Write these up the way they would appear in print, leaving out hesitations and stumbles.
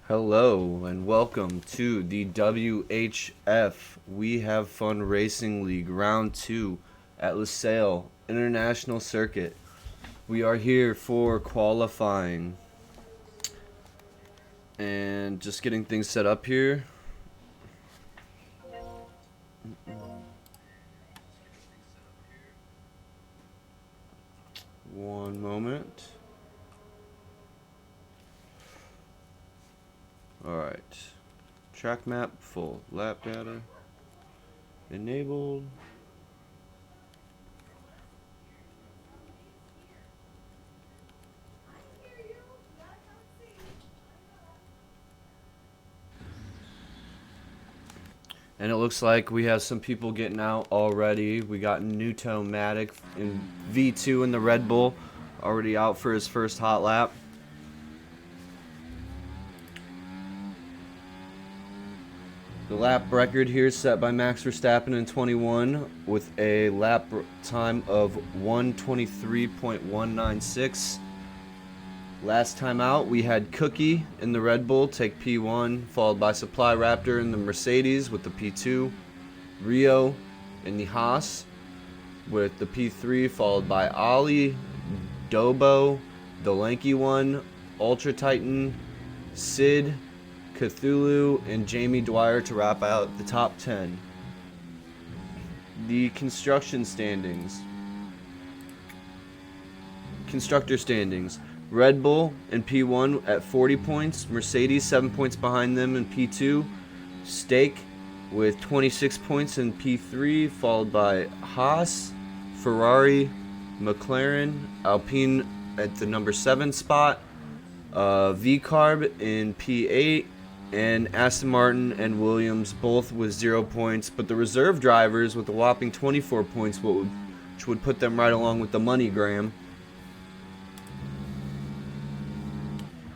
Hello and welcome to the WHF We Have Fun Racing League Round 2 at LaSalle International Circuit. We are here for qualifying and just getting things set up here. One moment. Alright. Track map full. Lap data enabled. And it looks like we have some people getting out already. We got Newtomatic in V2 in the Red Bull already out for his first hot lap. The lap record here is set by Max Verstappen in 21 with a lap time of 1:23.196. Last time out, we had Cookie in the Red Bull take P1, followed by Supply Raptor in the Mercedes with the P2, Rio in the Haas with the P3, followed by Ollie, Dobo, the Lanky One, Ultra Titan, Sid, Cthulhu, and Jamie Dwyer to wrap out the top 10. The construction standings. Constructor standings. Red Bull in P1 at 40 points. Mercedes 7 points behind them in P2. Stake with 26 points in P3, followed by Haas, Ferrari, McLaren, Alpine at the number 7 spot, V-Carb in P8, and Aston Martin and Williams both with 0 points, but the reserve drivers with a whopping 24 points, which would put them right along with the MoneyGram.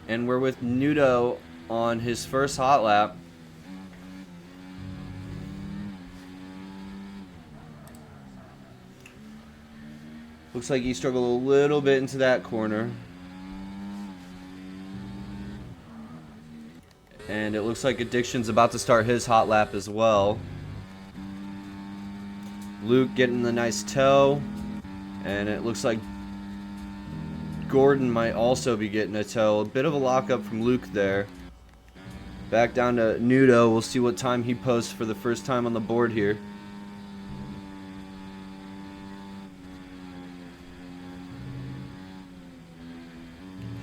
And we're with Nudo on his first hot lap. Looks like he struggled a little bit into that corner. And it looks like Addiction's about to start his hot lap as well. Luke getting the nice toe. And it looks like Gordon might also be getting a toe. A bit of a lockup from Luke there. Back down to Nudo. We'll see what time he posts for the first time on the board here.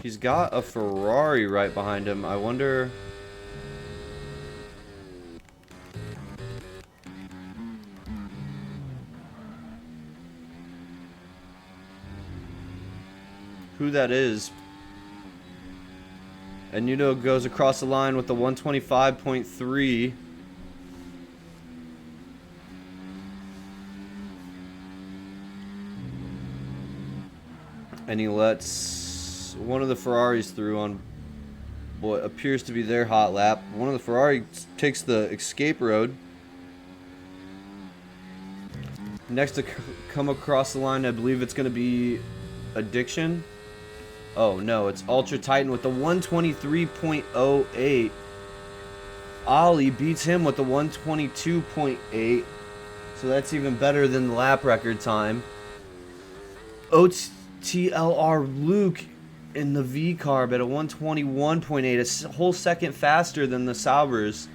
He's got a Ferrari right behind him. I wonder... who that is. And Nudo goes across the line with the 125.3. And he lets one of the Ferraris through on what appears to be their hot lap. One of the Ferraris takes the escape road. Next to come across the line, I believe it's going to be Addiction. Oh no, it's Ultra Titan with the 123.08. Ollie beats him with the 122.8. So that's even better than the lap record time. OTLR Luke in the V-Carb at a 121.8. A whole second faster than the Saubers.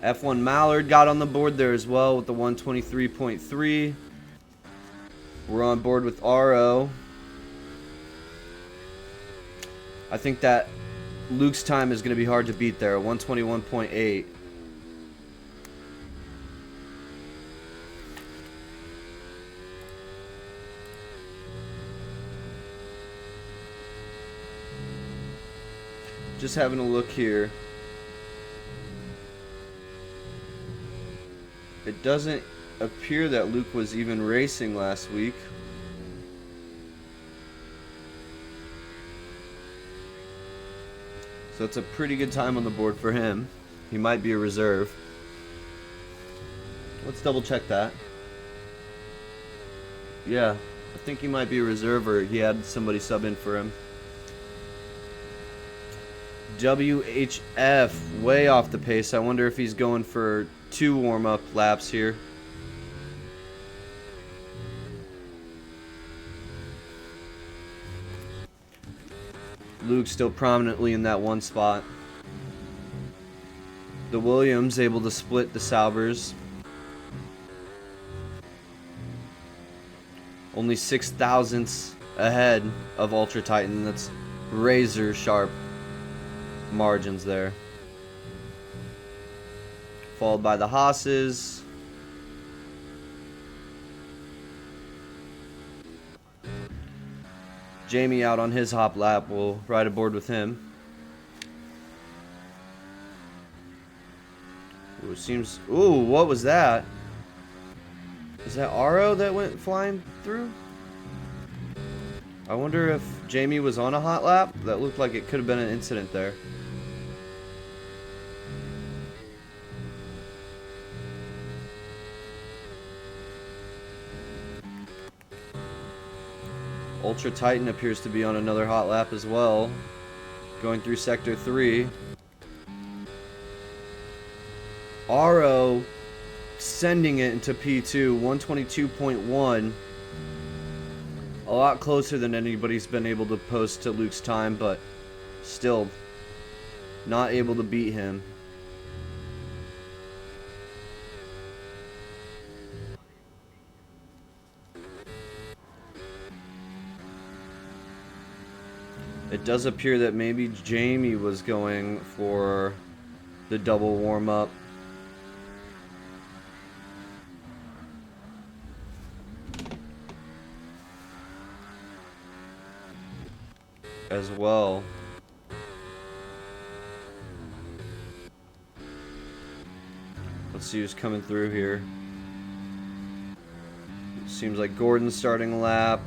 F1 Mallard got on the board there as well with the 123.3. We're on board with RO. I think that Luke's time is going to be hard to beat there, 121.8. Just having a look here. It doesn't appear that Luke was even racing last week. So it's a pretty good time on the board for him. He might be a reserve. Let's double check that. Yeah, I think he might be a reserve or he had somebody sub in for him. WHF, way off the pace. I wonder if he's going for 2 warm-up laps here. Luke still prominently in that 1 spot. The Williams able to split the Saubers. Only 6 thousandths ahead of Ultra Titan. That's razor sharp margins there. Followed by the Haas's. Jamie out on his hop lap. We'll ride aboard with him. Ooh, it seems... Ooh, what was that? Is that Aro that went flying through? I wonder if Jamie was on a hot lap. That looked like it could have been an incident there. Ultra Titan appears to be on another hot lap as well. Going through Sector 3. Aro sending it into P2, 122.1. A lot closer than anybody's been able to post to Luke's time, but still not able to beat him. It does appear that maybe Jamie was going for the double warm-up. As well. Let's see who's coming through here. Seems like Gordon's starting a lap.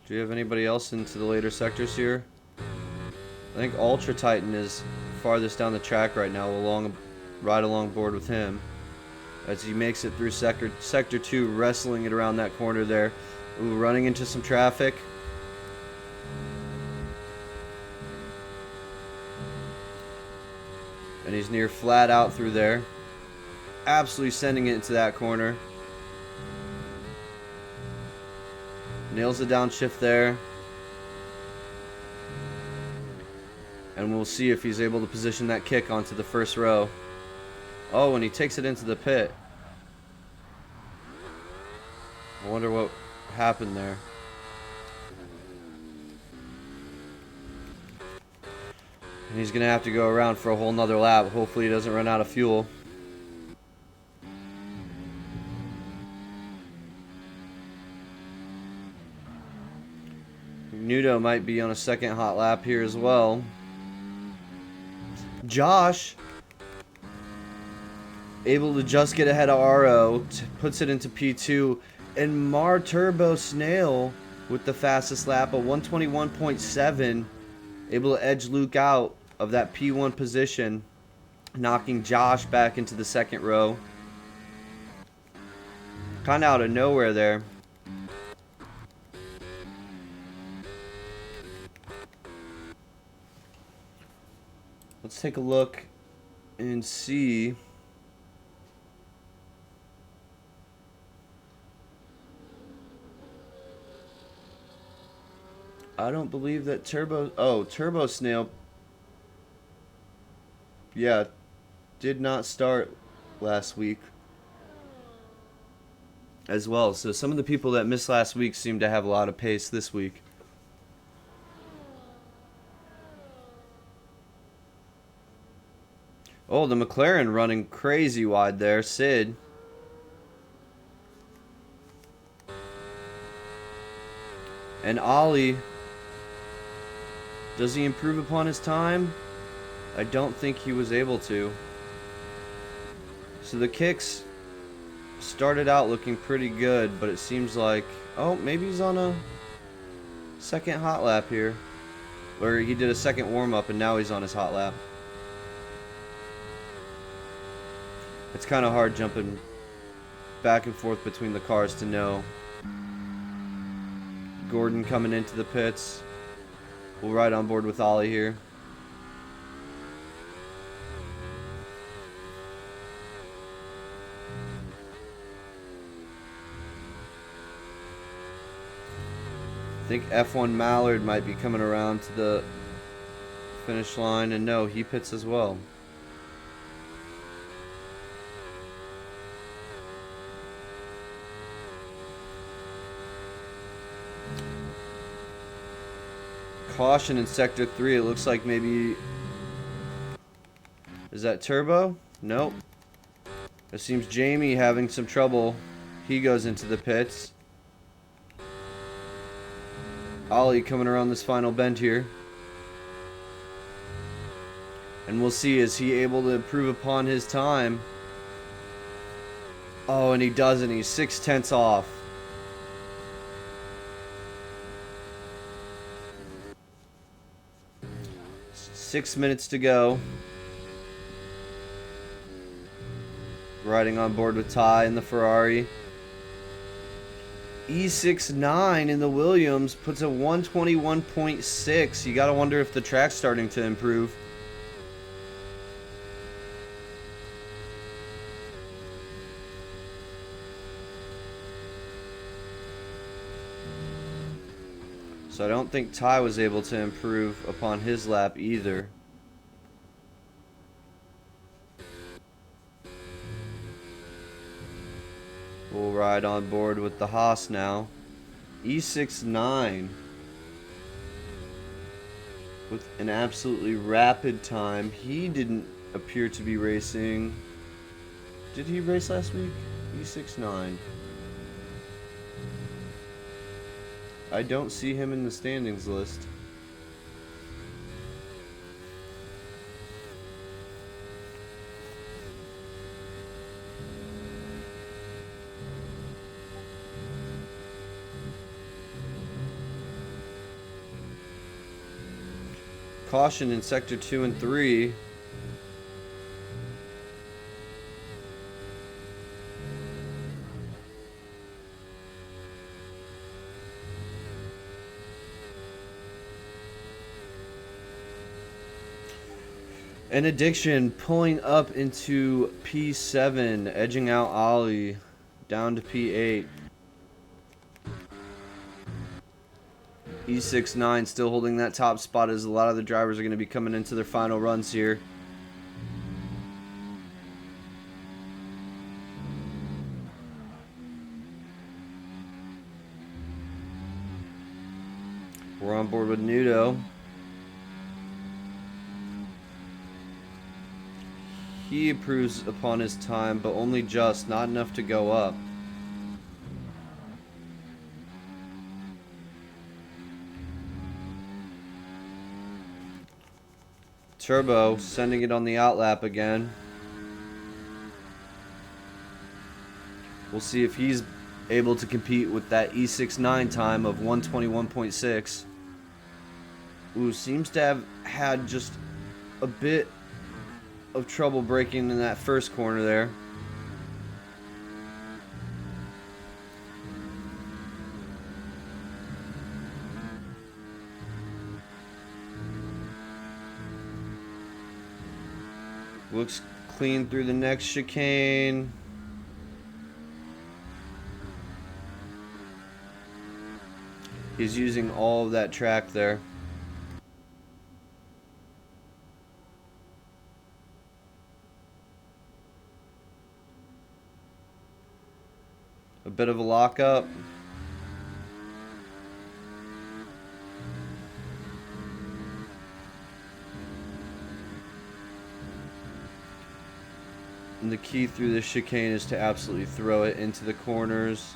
Do you have anybody else into the later sectors here? I think Ultra Titan is farthest down the track right now. We'll ride along board with him as he makes it through sector 2, wrestling it around that corner there. Ooh, running into some traffic. And he's near flat out through there. Absolutely sending it into that corner. Nails the downshift there. And we'll see if he's able to position that kick onto the first row. Oh, and he takes it into the pit. I wonder what happened there. And he's going to have to go around for a whole nother lap. Hopefully he doesn't run out of fuel. Nudo might be on a second hot lap here as well. Josh able to just get ahead of Aro, puts it into P2, and Mar Turbo Snail with the fastest lap, a 121.7, able to edge Luke out of that P1 position, knocking Josh back into the second row. Kind of out of nowhere there. Let's take a look and see. I don't believe that Turbo Snail, yeah, did not start last week as well. So some of the people that missed last week seem to have a lot of pace this week. Oh, the McLaren running crazy wide there. Sid. And Ollie. Does he improve upon his time? I don't think he was able to. So the kicks started out looking pretty good, but it seems like... Oh, maybe he's on a second hot lap here. Or he did a second warm-up and now he's on his hot lap. It's kind of hard jumping back and forth between the cars to know. Gordon coming into the pits. We'll ride on board with Ollie here. I think F1 Mallard might be coming around to the finish line, and no, he pits as well. Caution in sector 3. It looks like maybe... Is that Turbo? Nope. It seems Jamie having some trouble. He goes into the pits. Ollie coming around this final bend here. And we'll see, is he able to improve upon his time? Oh, and he doesn't. He's 0.6 off. Six minutes to go. Riding on board with Ty in the Ferrari. E69 in the Williams puts a 121.6. You gotta wonder if the track's starting to improve. So I don't think Ty was able to improve upon his lap either. We'll ride on board with the Haas now. E69 with an absolutely rapid time. He didn't appear to be racing. Did he race last week? E69. I don't see him in the standings list. Caution in sector 2 and 3. An Addiction pulling up into P7, edging out Ollie down to P8. E69 still holding that top spot as a lot of the drivers are going to be coming into their final runs here. We're on board with Nudo. He improves upon his time, but only just, not enough to go up. Turbo sending it on the outlap again. We'll see if he's able to compete with that E69 time of 121.6. Ooh, seems to have had just a bit of trouble braking in that first corner there. Looks clean through the next chicane. He's using all of that track there. A bit of a lockup. And the key through this chicane is to absolutely throw it into the corners.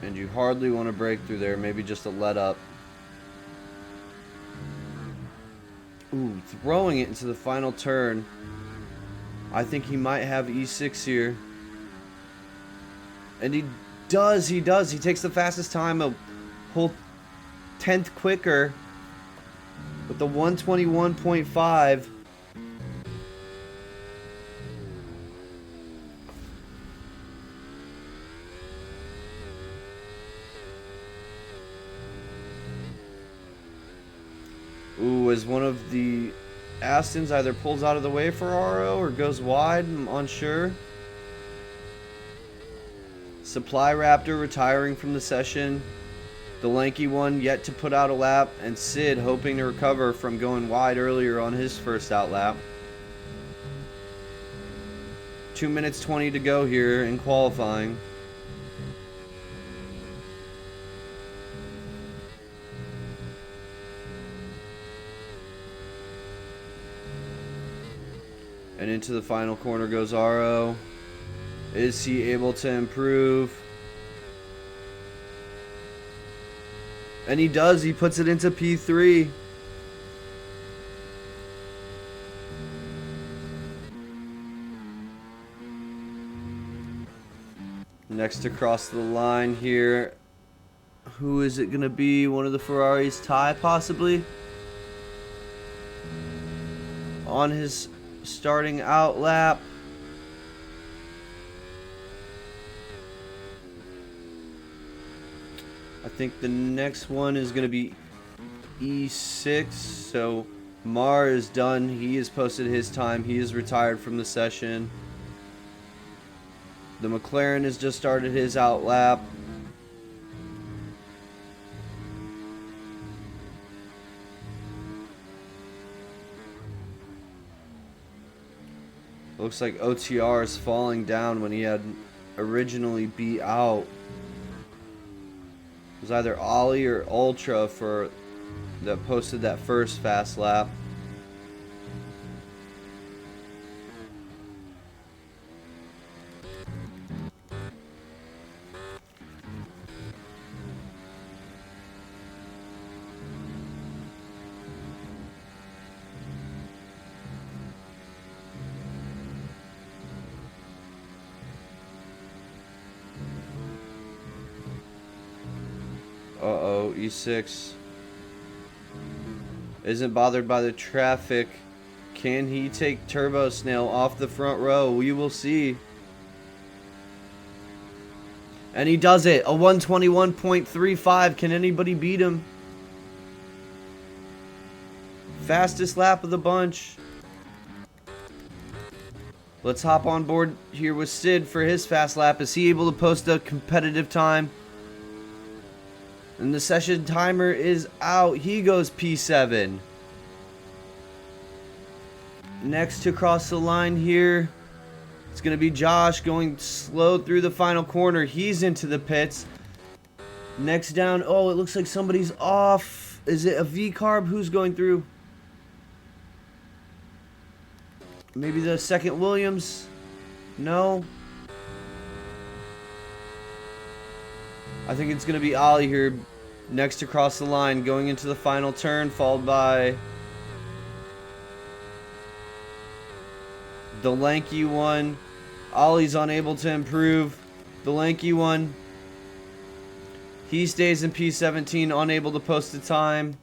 And you hardly want to break through there, maybe just a let up. Ooh, throwing it into the final turn. I think he might have E6 here. And he does. He takes the fastest time, a whole 10th quicker with the 121.5. as one of the Astons either pulls out of the way for RO or goes wide. I'm unsure. Supply Raptor retiring from the session. The lanky one yet to put out a lap. And Sid hoping to recover from going wide earlier on his first out lap. 2 minutes 20 to go here in qualifying. And into the final corner goes RO. Is he able to improve? And he does. He puts it into P3. Next to cross the line here. Who is it going to be? One of the Ferraris tie, possibly? On his starting out lap. I think the next one is going to be E6. So Mar is done. He has posted his time. He is retired from the session. The McLaren has just started his out lap. Looks like OTR is falling down when he had originally beat out. It was either Ollie or Ultra that posted that first fast lap. Uh-oh, E6 isn't bothered by the traffic. Can he take Turbo Snail off the front row? We will see. And he does it. A 121.35. Can anybody beat him? Fastest lap of the bunch. Let's hop on board here with Sid for his fast lap. Is he able to post a competitive time? And the session timer is out. He goes P7. Next to cross the line here, it's going to be Josh going slow through the final corner. He's into the pits. Next down, oh, it looks like somebody's off. Is it a V-carb? Who's going through? Maybe the second Williams? No. I think it's going to be Ollie here next to cross the line going into the final turn, followed by the lanky one. Ollie's unable to improve. The lanky one, he stays in P17, unable to post a time.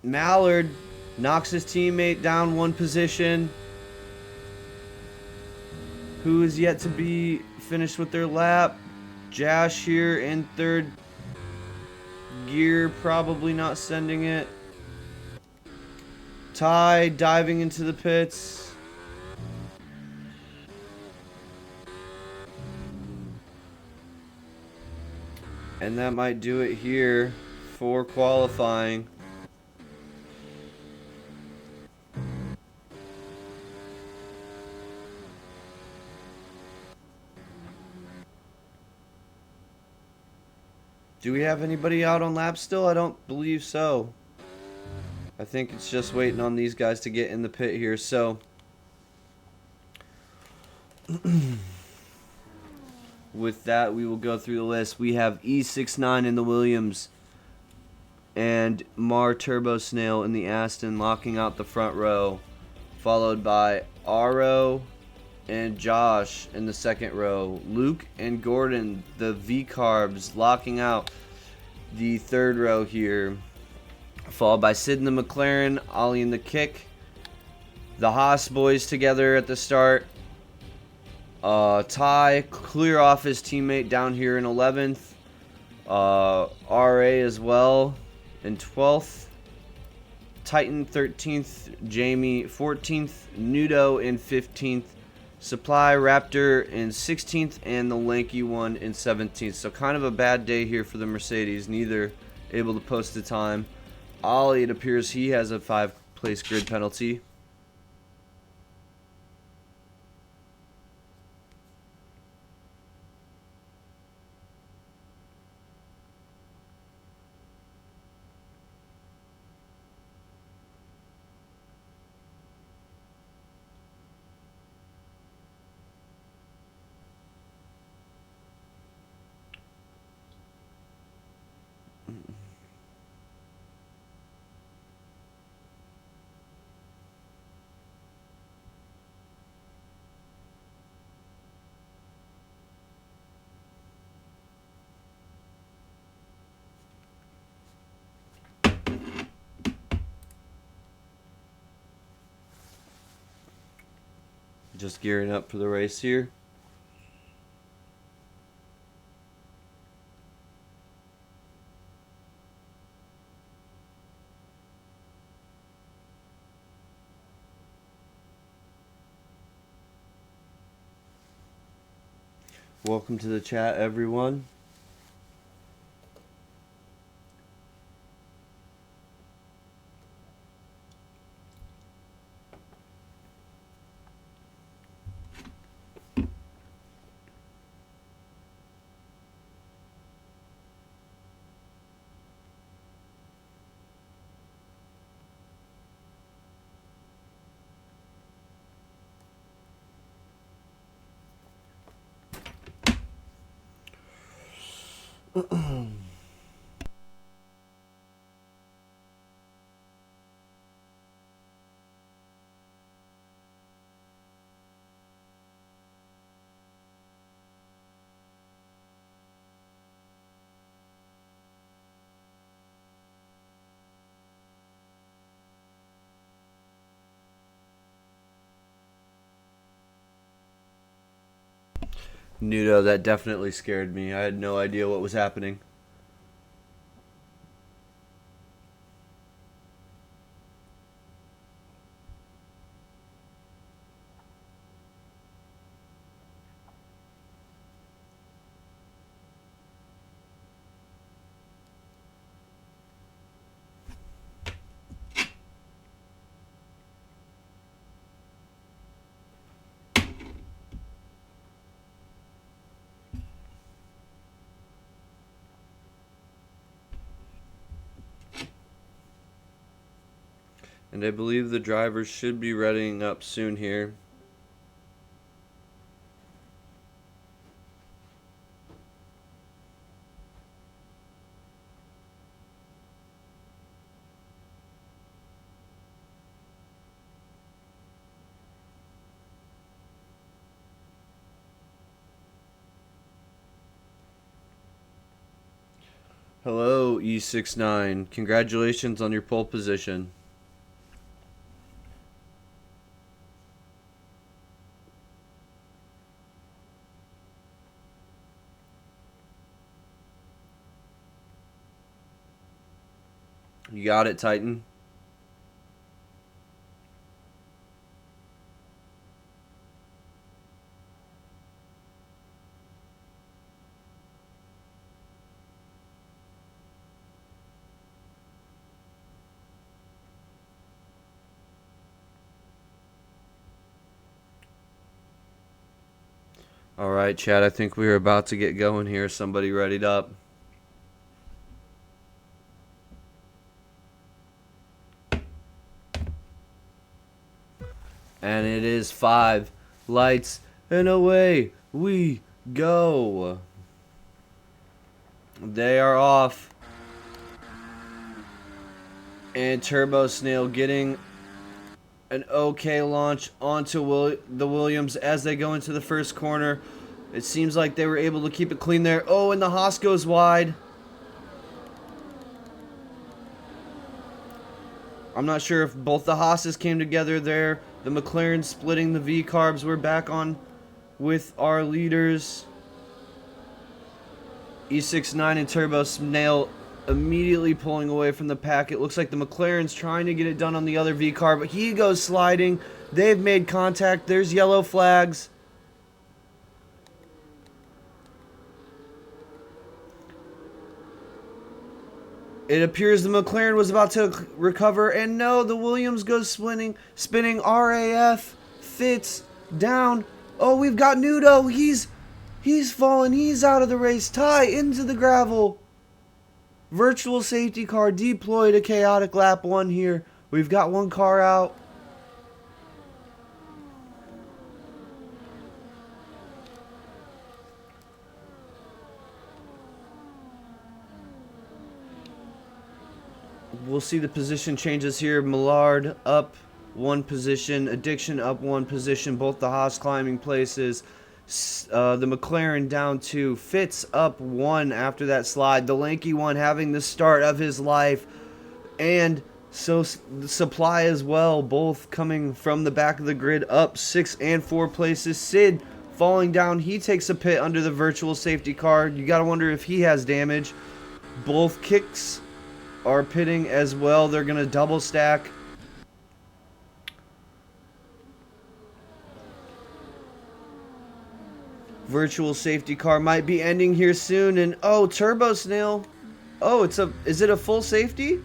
Mallard knocks his teammate down one position. Who is yet to be finished with their lap? Josh here in third gear, probably not sending it. Ty diving into the pits. And that might do it here for qualifying. Do we have anybody out on laps still? I don't believe so. I think it's just waiting on these guys to get in the pit here. So, with that, we will go through the list. We have E69 in the Williams and Mar Turbo Snail in the Aston locking out the front row, followed by RO and Josh in the second row. Luke and Gordon, the V-Carbs, locking out the third row here. Followed by Sid in the McLaren, Ollie in the Kick. The Haas boys together at the start. Ty clear off his teammate down here in 11th. RA as well in 12th. Titan 13th. Jamie 14th. Nudo in 15th. Supply Raptor in 16th. And the lanky one in 17th. So kind of a bad day here for the Mercedes. Neither able to post the time. Ollie, it appears he has a 5-place grid penalty. Just gearing up for the race here. Welcome to the chat, everyone. Nudo, that definitely scared me. I had no idea what was happening. And I believe the drivers should be readying up soon here. Hello, E69. Congratulations on your pole position. You got it, Titan. All right, Chad, I think we are about to get going here. Somebody readied up. And it is 5 lights, and away we go. They are off. And Turbo Snail getting an okay launch onto the Williams as they go into the first corner. It seems like they were able to keep it clean there. Oh, and the Haas goes wide. I'm not sure if both the Haas's came together there. The McLaren splitting the V-carbs. We're back on with our leaders. E69 and Turbo Snail immediately pulling away from the pack. It looks like the McLaren's trying to get it done on the other V car, but he goes sliding. They've made contact. There's yellow flags. It appears the McLaren was about to recover, and no, the Williams goes spinning. RAF Fitz down. Oh, we've got Nudo. He's fallen. He's out of the race. Ty into the gravel. Virtual safety car deployed. A chaotic lap 1 here. We've got one car out. We'll see the position changes here. Millard up 1 position. Addiction up 1 position. Both the Haas climbing places. The McLaren down 2. Fitz up 1 after that slide. The lanky one having the start of his life. And so the Supply as well. Both coming from the back of the grid up 6 and 4 places. Sid falling down. He takes a pit under the virtual safety car. You got to wonder if he has damage. Both kicks are pitting as well. They're going to double stack. Virtual safety car might be ending here soon. And oh, Turbo Snail. Oh, is it a full safety?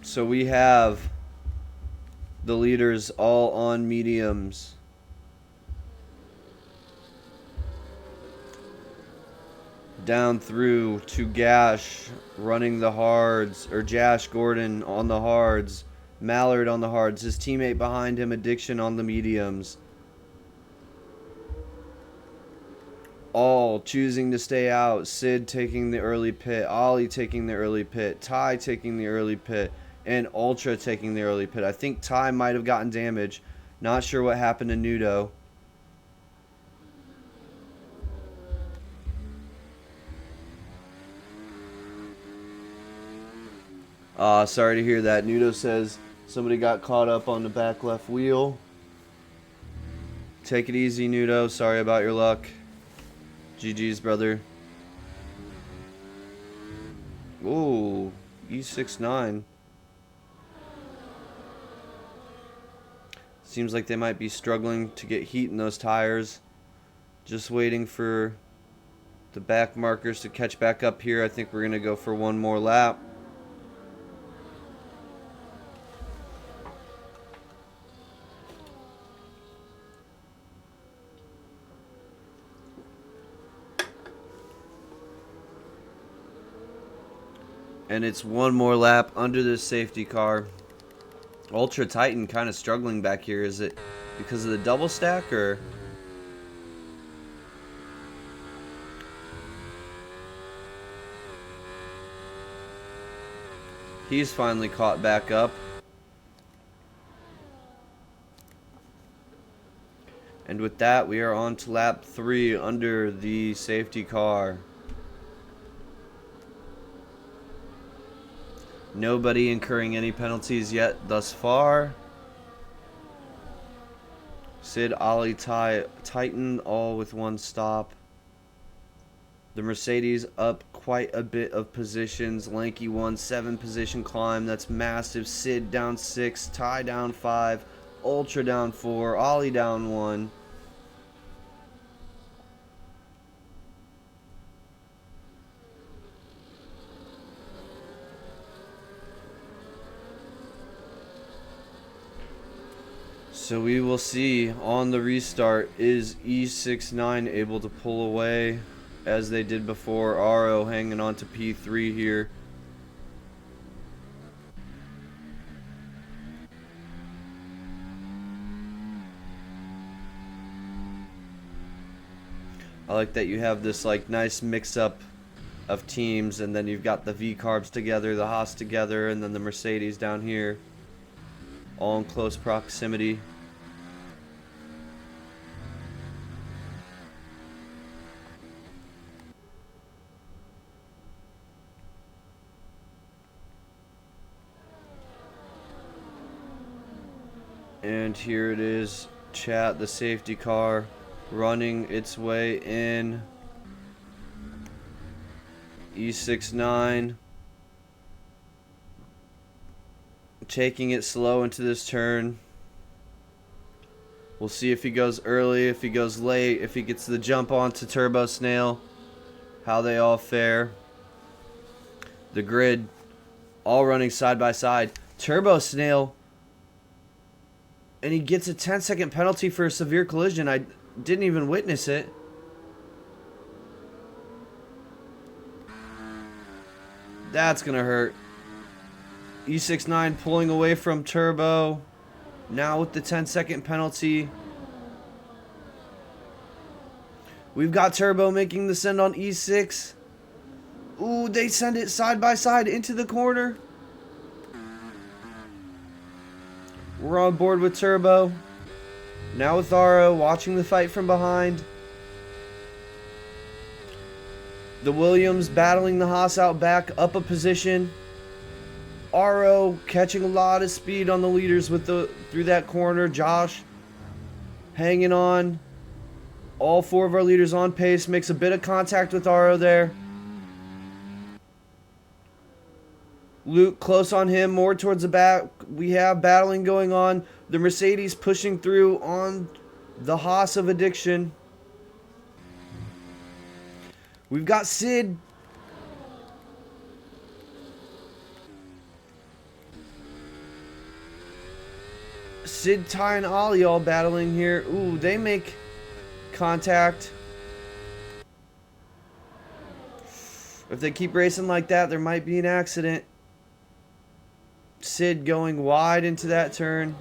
So we have the leaders all on mediums. Down through to Gash running the hards, or Jash Gordon on the hards, Mallard on the hards, his teammate behind him, Addiction on the mediums. All choosing to stay out. Sid taking the early pit, Ollie taking the early pit, Ty taking the early pit, and Ultra taking the early pit. I think Ty might have gotten damage. Not sure what happened to Nudo. Sorry to hear that. Nudo says somebody got caught up on the back left wheel. Take it easy, Nudo. Sorry about your luck. GG's, brother. Ooh, E69. Seems like they might be struggling to get heat in those tires. Just waiting for the back markers to catch back up here. I think we're going to go for one more lap. And it's one more lap under this safety car. Ultra Titan kind of struggling back here. Is it because of the double stack or? He's finally caught back up. And with that, we are on to lap 3 under the safety car. Nobody incurring any penalties yet thus far. Sid, Ollie, Titan all with 1 stop. The Mercedes up quite a bit of positions. Lanky 1, 7 position climb. That's massive. Sid down 6. Ty down 5. Ultra down 4. Ollie down 1. So we will see on the restart, is E69 able to pull away as they did before? RO hanging on to P3 here. I like that you have this like nice mix up of teams, and then you've got the V-Carbs together, the Haas together, and then the Mercedes down here, all in close proximity. And here it is, chat, the safety car running its way in. E69 taking it slow into this turn. We'll see if he goes early, if he goes late, if he gets the jump onto Turbo Snail, how they all fare. The grid all running side by side. Turbo Snail, and he gets a 10-second penalty for a severe collision. I didn't even witness it. That's gonna hurt. E69 pulling away from Turbo. Now with the 10-second penalty. We've got Turbo making the send on E6. Ooh, they send it side by side into the corner. We're on board with Turbo. Now with Aro watching the fight from behind. The Williams battling the Haas out back, up a position. Aro catching a lot of speed on the leaders with through that corner. Josh hanging on. All four of our leaders on pace. Makes a bit of contact with Aro there. Luke close on him, more towards the back. We have battling going on. The Mercedes pushing through on the Haas of Addiction. We've got Sid. Sid, Ty, and Ollie all battling here. Ooh, they make contact. If they keep racing like that, there might be an accident. Sid going wide into that turn.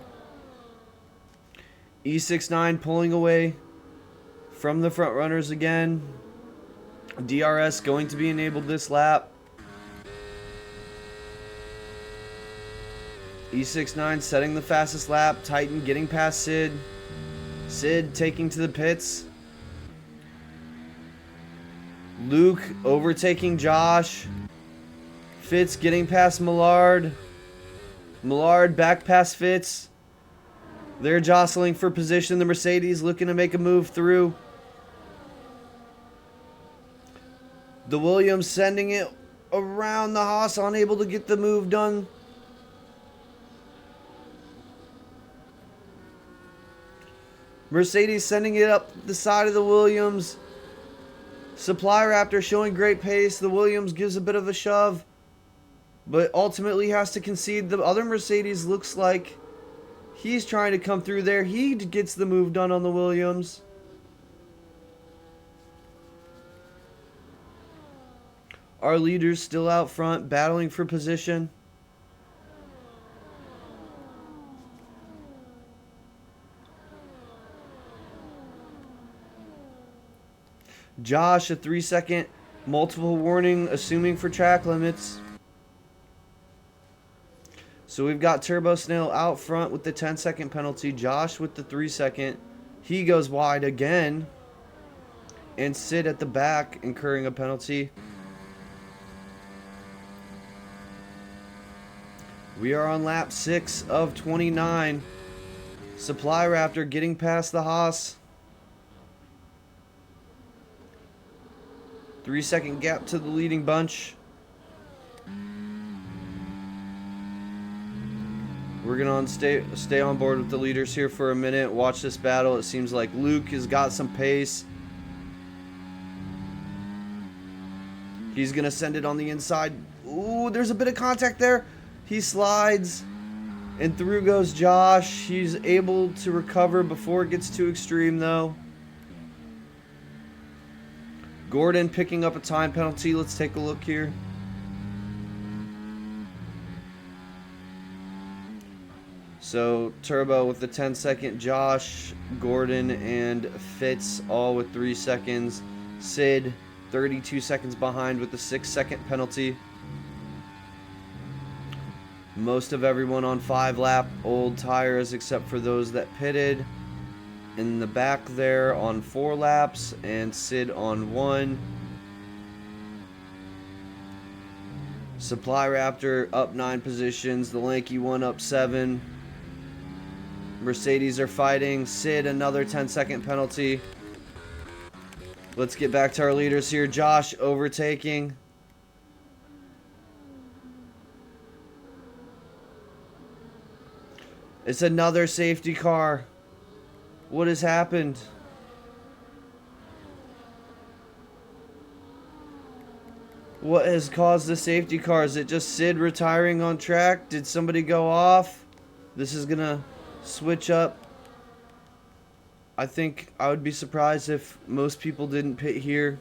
E69 pulling away from the front runners again. DRS going to be enabled this lap. E69 setting the fastest lap. Titan getting past Sid. Sid taking to the pits. Luke overtaking Josh. Fitz getting past Millard. Millard back past Fitz. They're jostling for position. The Mercedes looking to make a move through. The Williams sending it around the Haas, unable to get the move done. Mercedes sending it up the side of the Williams. Supply Raptor showing great pace. The Williams gives a bit of a shove, but ultimately has to concede. The other Mercedes looks like he's trying to come through there. He gets the move done on the Williams. Our leaders still out front, battling for position. Josh, a 3-second multiple warning, assuming for track limits. So we've got Turbo Snail out front with the 10-second penalty. Josh with the 3-second. He goes wide again. And Sid at the back, incurring a penalty. We are on lap 6 of 29. Supply Raptor getting past the Haas. 3-second gap to the leading bunch. We're gonna stay on board with the leaders here for a minute. Watch this battle. It seems like Luke has got some pace. He's gonna send it on the inside. Ooh, there's a bit of contact there. He slides, and through goes Josh. He's able to recover before it gets too extreme, though. Gordon picking up a time penalty. Let's take a look here. So Turbo with the 10-second. Josh, Gordon, and Fitz all with 3 seconds. Sid 32 seconds behind with the 6-second penalty. Most of everyone on 5-lap old tires except for those that pitted. In the back there on 4 laps, and Sid on 1. Supply Raptor up 9 positions. The lanky one up 7. Mercedes are fighting. Sid, another 10-second penalty. Let's get back to our leaders here. Josh overtaking. It's another safety car. What has happened? What has caused the safety car? Is it just Sid retiring on track? Did somebody go off? This is gonna switch up. I think I would be surprised if most people didn't pit here.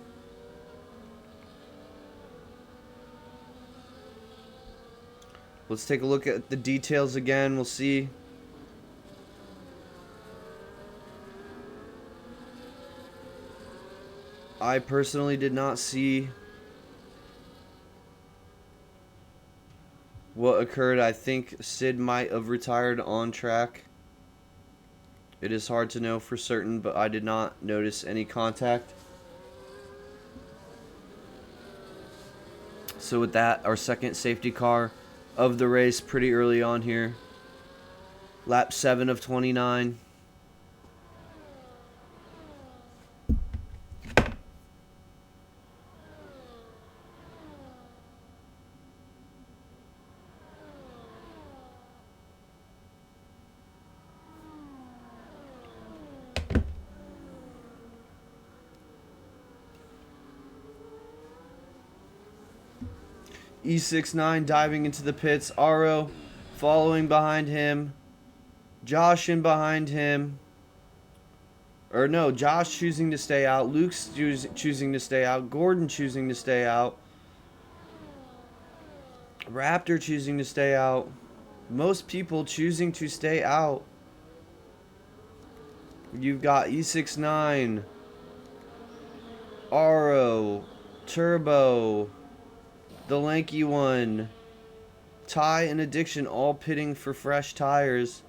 Let's take a look at the details again. We'll see. I personally did not see what occurred. I think Sid might have retired on track. It is hard to know for certain, but I did not notice any contact. So with that, our second safety car of the race pretty early on here. Lap 7 of 29. E69 diving into the pits. Aro following behind him. Josh in behind him. Or no, Josh choosing to stay out. Luke's choosing to stay out. Gordon choosing to stay out. Raptor choosing to stay out. Most people choosing to stay out. You've got E69, Aro, Turbo, the lanky one, Ty and Addiction all pitting for fresh tires.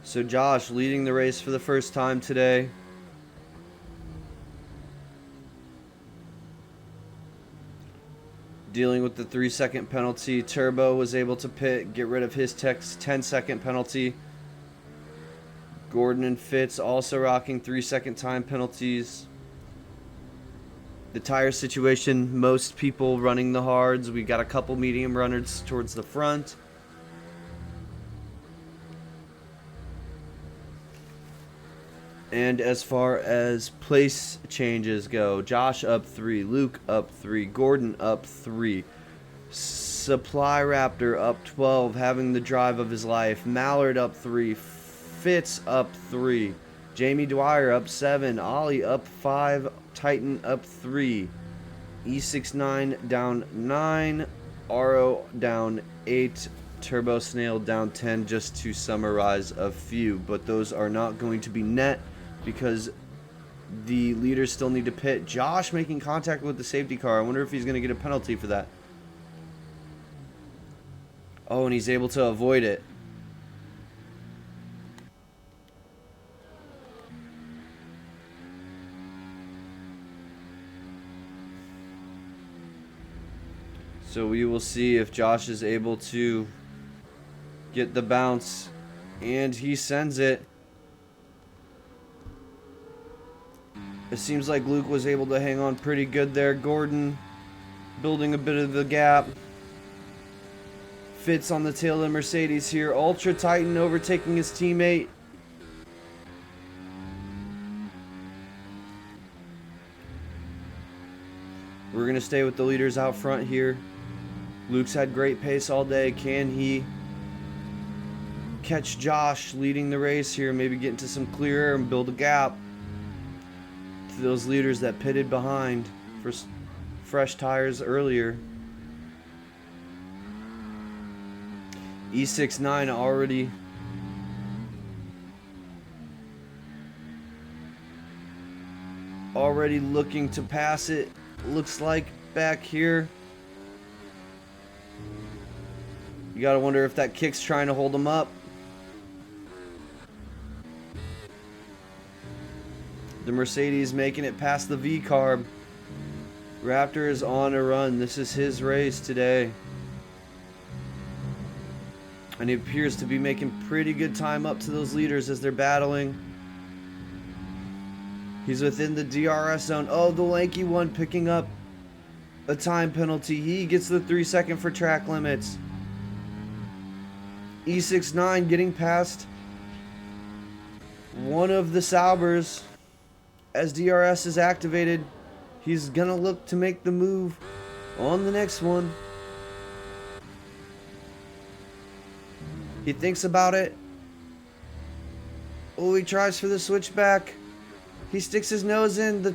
So Josh leading the race for the first time today. Dealing with the 3-second penalty. Turbo was able to pit, get rid of his 10-second penalty. Gordon and Fitz also rocking 3-second time penalties. The tire situation, most people running the hards. We got a couple medium runners towards the front. And as far as place changes go, Josh up 3, Luke up 3, Gordon up 3, Supply Raptor up 12, having the drive of his life, Mallard up 3, Fitz up 3, Jamie Dwyer up 7, Ollie up 5, Titan up 3, E69 down 9, Aro down 8, Turbo Snail down 10, just to summarize a few. But those are not going to be net, because the leaders still need to pit. Josh making contact with the safety car. I wonder if he's going to get a penalty for that. Oh, and he's able to avoid it. So we will see if Josh is able to get the bounce. And he sends it. It seems like Luke was able to hang on pretty good there. Gordon building a bit of the gap. Fitz on the tail of the Mercedes here. Ultra Titan overtaking his teammate. We're going to stay with the leaders out front here. Luke's had great pace all day. Can he catch Josh leading the race here? Maybe get into some clear air and build a gap to those leaders that pitted behind for fresh tires earlier. E69 already looking to pass it, looks like, back here. You gotta wonder if that kick's trying to hold him up. The Mercedes making it past the V-carb. Raptor is on a run. This is his race today. And he appears to be making pretty good time up to those leaders as they're battling. He's within the DRS zone. Oh, the lanky one picking up a time penalty. He gets the 3 second for track limits. E69 getting past one of the Saubers as DRS is activated. He's gonna look to make the move on the next one. He thinks about it. Oh, he tries for the switchback. He sticks his nose in. The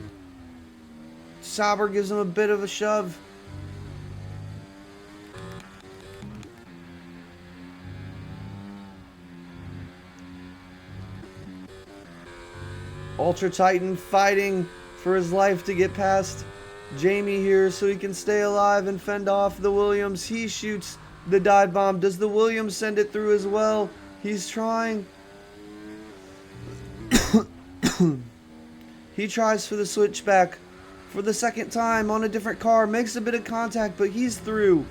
Sauber gives him a bit of a shove. Ultra Titan fighting for his life to get past Jamie here so he can stay alive and fend off the Williams. He shoots the dive bomb. Does the Williams send it through as well? He's trying. He tries for the switchback for the second time on a different car. Makes a bit of contact, but he's through.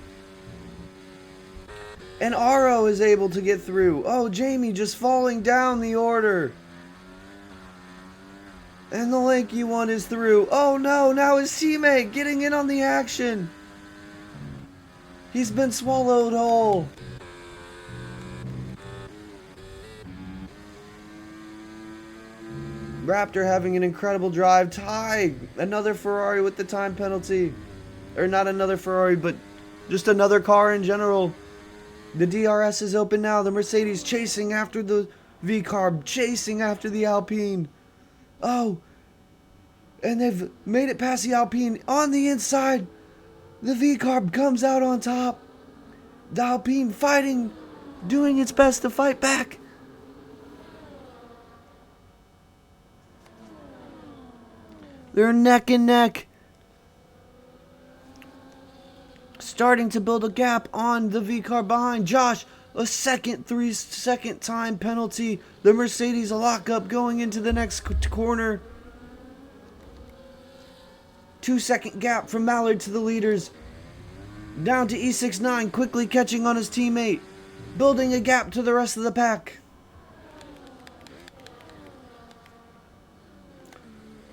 And Aro is able to get through. Oh, Jamie just falling down the order. And the lanky one is through. Oh no, now his teammate getting in on the action. He's been swallowed whole. Raptor having an incredible drive. Ty, another Ferrari with the time penalty. Or not another Ferrari, but just another car in general. The DRS is open now. The Mercedes chasing after the V-carb, chasing after the Alpine. Oh, and they've made it past the Alpine on the inside. The V-carb comes out on top. The Alpine fighting, doing its best to fight back. They're neck and neck. Starting to build a gap on the V-carb behind. Josh, a second 3 second time penalty. The Mercedes a lockup going into the next corner. 2 second gap from Mallard to the leaders. Down to E69, quickly catching on his teammate. Building a gap to the rest of the pack.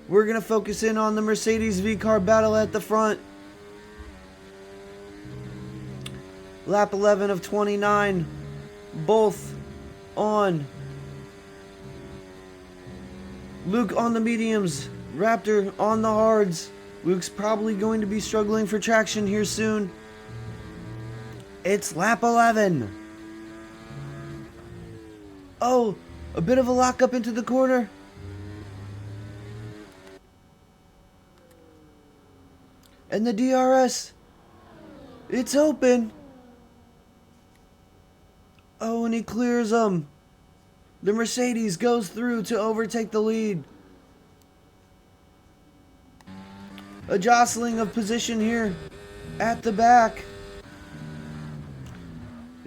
We're going to focus in on the Mercedes V-carb battle at the front. Lap 11 of 29. Both on. Luke on the mediums. Raptor on the hards. Luke's probably going to be struggling for traction here soon. It's lap 11. Oh, a bit of a lockup into the corner. And the DRS. It's open. Oh, and he clears them. The Mercedes goes through to overtake the lead. A jostling of position here at the back.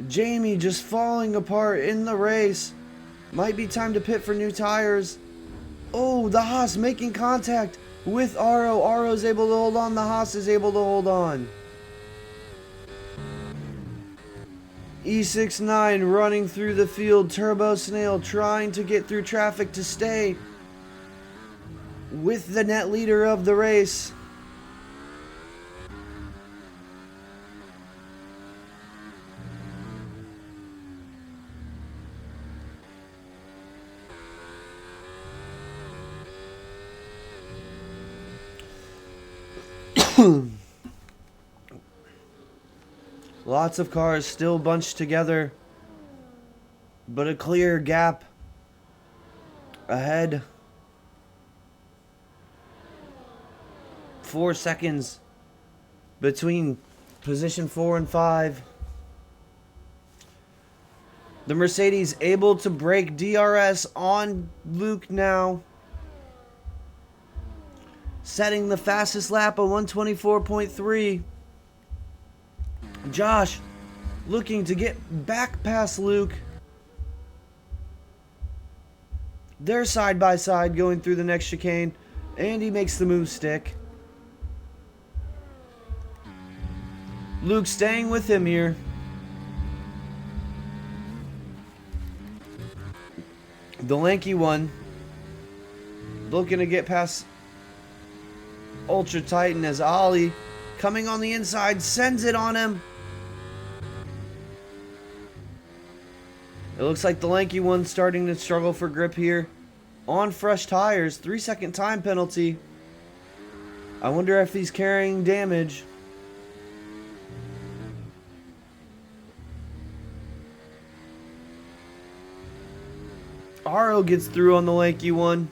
Jamie just falling apart in the race. Might be time to pit for new tires. Oh, the Haas making contact with Aro. Aro's able to hold on. The Haas is able to hold on. E69 running through the field. Turbo Snail trying to get through traffic to stay with the net leader of the race. Lots of cars still bunched together, but a clear gap ahead. 4 seconds between position 4 and 5. The Mercedes able to break DRS on Luke now, setting the fastest lap of 124.3. Josh looking to get back past Luke. They're side by side going through the next chicane. Andy makes the move stick. Luke staying with him here. The lanky one looking to get past Ultra Titan as Ollie coming on the inside sends it on him. It looks like the lanky one's starting to struggle for grip here. On fresh tires, 3-second time penalty. I wonder if he's carrying damage. Aro gets through on the lanky one.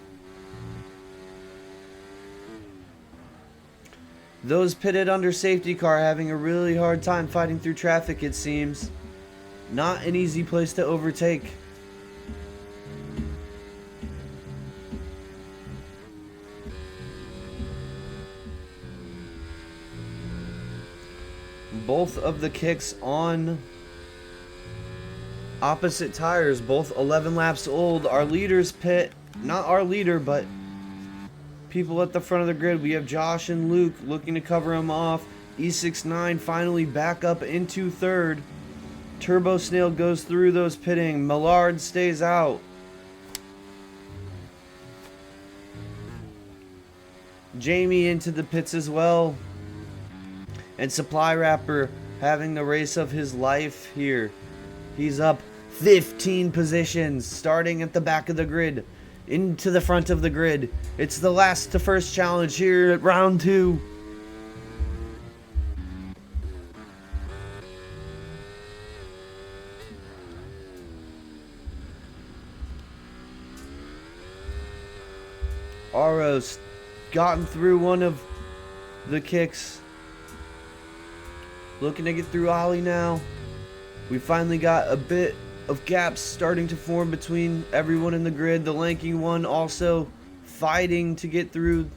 Those pitted under safety car having a really hard time fighting through traffic, it seems. Not an easy place to overtake. Both of the kicks on opposite tires, both 11 laps old. Our leaders pit, not our leader, but people at the front of the grid. We have Josh and Luke looking to cover him off. E69 finally back up into third. Turbo Snail goes through those pitting. Millard stays out. Jamie into the pits as well. And Supply Rapper having the race of his life here. He's up 15 positions, starting at the back of the grid, into the front of the grid. It's the last to first challenge here at round 2. Aro's gotten through one of the kicks. Looking to get through Ollie now. We finally got a bit of gaps starting to form between everyone in the grid. The lanky one also fighting to get through.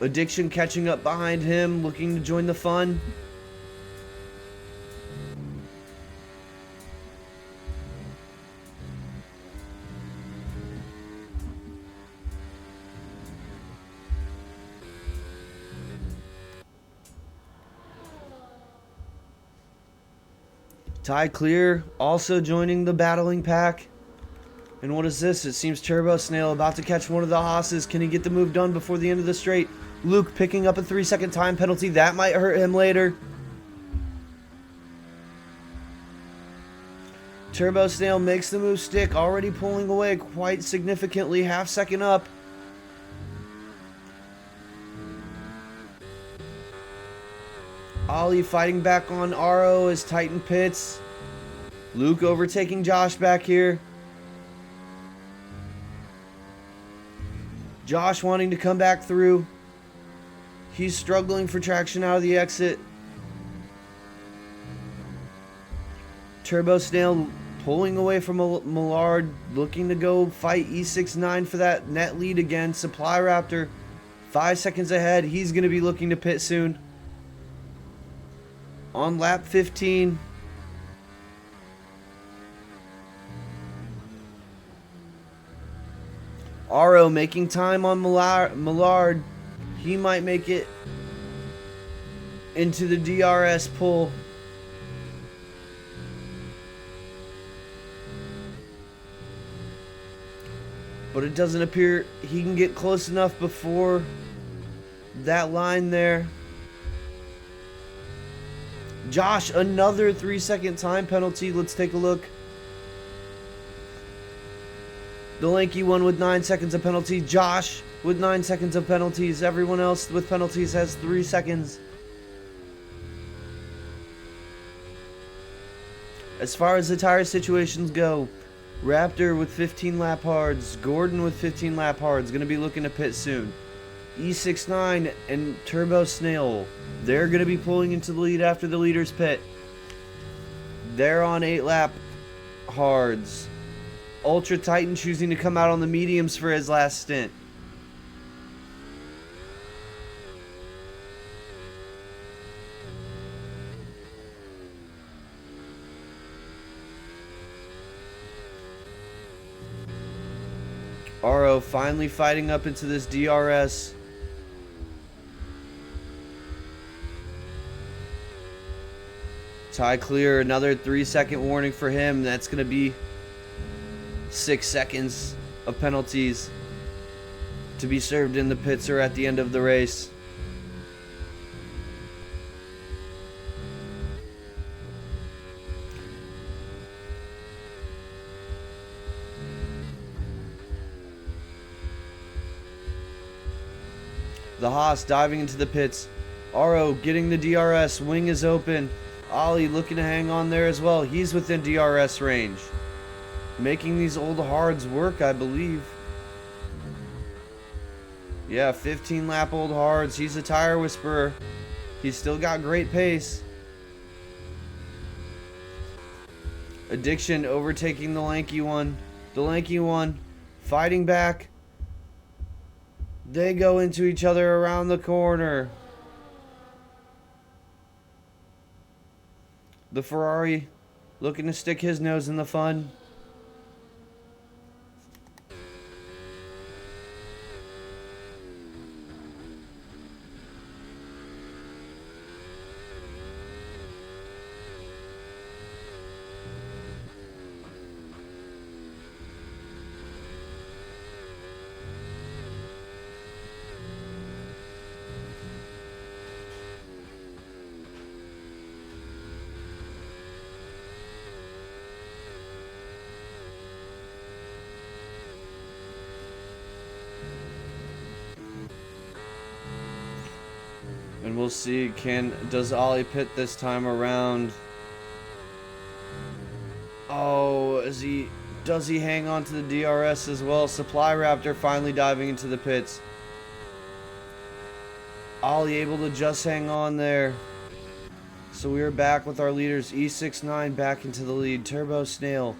Addiction catching up behind him, looking to join the fun. Ty Clear also joining the battling pack. And what is this? It seems Turbo Snail about to catch one of the hosses. Can he get the move done before the end of the straight? Luke picking up a 3-second time penalty. That might hurt him later. Turbo Snail makes the move stick. Already pulling away quite significantly. Half-second up. Ollie fighting back on Aro as Titan pits. Luke overtaking Josh back here. Josh wanting to come back through. He's struggling for traction out of the exit. Turbo Snail pulling away from Millard, looking to go fight E69 for that net lead again. Supply Raptor 5 seconds ahead. He's going to be looking to pit soon. On lap 15. Aro making time on Millard. He might make it into the DRS pull. But it doesn't appear he can get close enough before that line there. Josh, another 3-second time penalty. Let's take a look. The lanky one with 9 seconds of penalty. Josh with 9 seconds of penalties. Everyone else with penalties has 3 seconds. As far as the tire situations go, Raptor with 15 lap hards. Gordon with 15 lap hards. Going to be looking to pit soon. E69 and Turbo Snail, they're going to be pulling into the lead after the leaders pit. They're on 8 lap hards. Ultra Titan choosing to come out on the mediums for his last stint. Aro finally fighting up into this DRS. Tie clear, another 3-second warning for him. That's going to be 6 seconds of penalties to be served in the pits or at the end of the race. The Haas diving into the pits. Aro getting the DRS. Wing is open. Ollie looking to hang on there as well. He's within DRS range. Making these old hards work, I believe. Yeah, 15 lap old hards. He's a tire whisperer. He's still got great pace. Addiction overtaking the lanky one. The lanky one fighting back. They go into each other around the corner. The Ferrari looking to stick his nose in the fun. And we'll see, does Ollie pit this time around? Oh, does he hang on to the DRS as well? Supply Raptor finally diving into the pits. Ollie able to just hang on there. So we are back with our leaders. E69 back into the lead. Turbo Snail